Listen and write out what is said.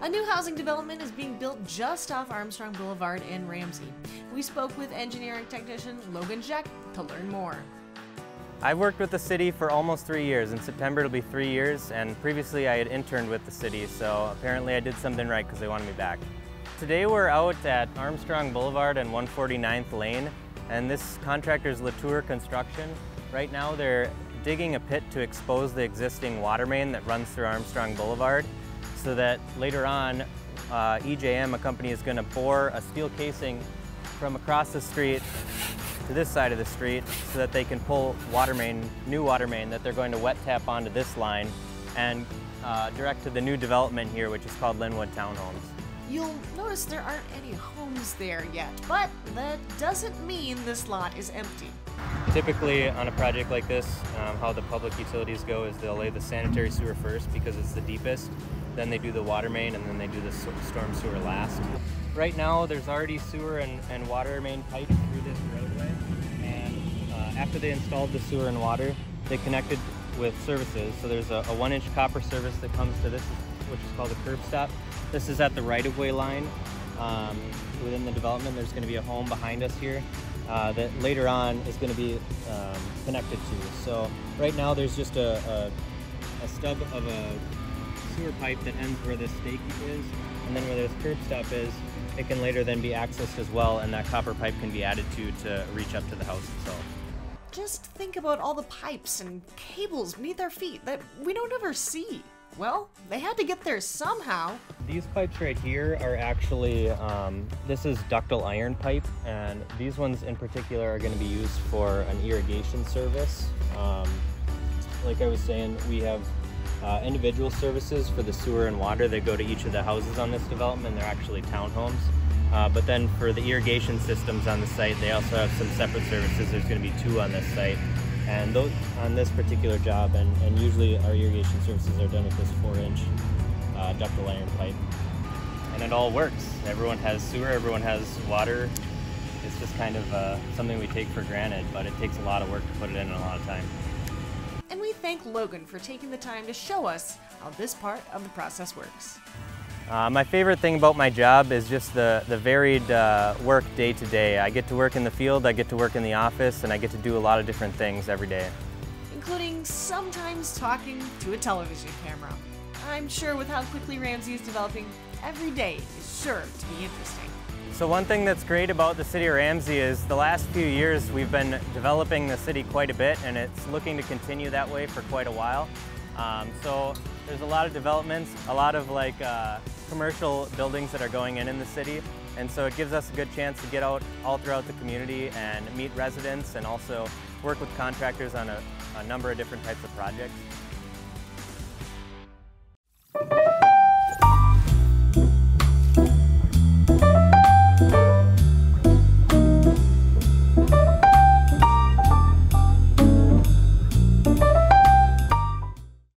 A new housing development is being built just off Armstrong Boulevard in Ramsey. We spoke with engineering technician Logan Czech to learn more. I've worked with the city for almost 3 years. In September it'll be 3 years, and previously I had interned with the city, so apparently I did something right because they wanted me back. Today we're out at Armstrong Boulevard and 149th Lane, and this contractor's Latour Construction. Right now they're digging a pit to expose the existing water main that runs through Armstrong Boulevard, so that later on EJM, a company, is going to bore a steel casing from across the street to this side of the street so that they can pull water main, new water main that they're going to wet tap onto this line and direct to the new development here, which is called Linwood Townhomes. You'll notice there aren't any homes there yet, but that doesn't mean this lot is empty. Typically on a project like this, how the public utilities go is they'll lay the sanitary sewer first because it's the deepest, then they do the water main, and then they do the storm sewer last. Right now there's already sewer and water main pipes through this roadway, and after they installed the sewer and water, they connected with services. So there's a 1-inch copper service that comes to this, which is called a curb stop. This is at the right-of-way line within the development. There's going to be a home behind us here that later on is going to be connected to. So right now there's just a stub of a sewer pipe that ends where this stake is, and then where this curb stop is, it can later then be accessed as well, and that copper pipe can be added to reach up to the house itself. Just think about all the pipes and cables beneath our feet that we don't ever see. Well, they had to get there somehow. These pipes right here are actually, this is ductile iron pipe, and these ones in particular are going to be used for an irrigation service. Like I was saying, we have individual services for the sewer and water that go to each of the houses on this development. They're actually townhomes. But then for the irrigation systems on the site, they also have some separate services. There's going to be 2 on this site. And those on this particular job, and usually our irrigation services are done with this 4-inch ductile iron pipe. And it all works. Everyone has sewer, everyone has water. It's just kind of something we take for granted, but it takes a lot of work to put it in and a lot of time. And we thank Logan for taking the time to show us how this part of the process works. My favorite thing about my job is just the varied work day to day. I get to work in the field, I get to work in the office, and I get to do a lot of different things every day. Including sometimes talking to a television camera. I'm sure with how quickly Ramsey is developing, every day is sure to be interesting. So one thing that's great about the City of Ramsey is the last few years we've been developing the city quite a bit, and it's looking to continue that way for quite a while. So there's a lot of developments, a lot of commercial buildings that are going in the city, and so it gives us a good chance to get out all throughout the community and meet residents and also work with contractors on a number of different types of projects.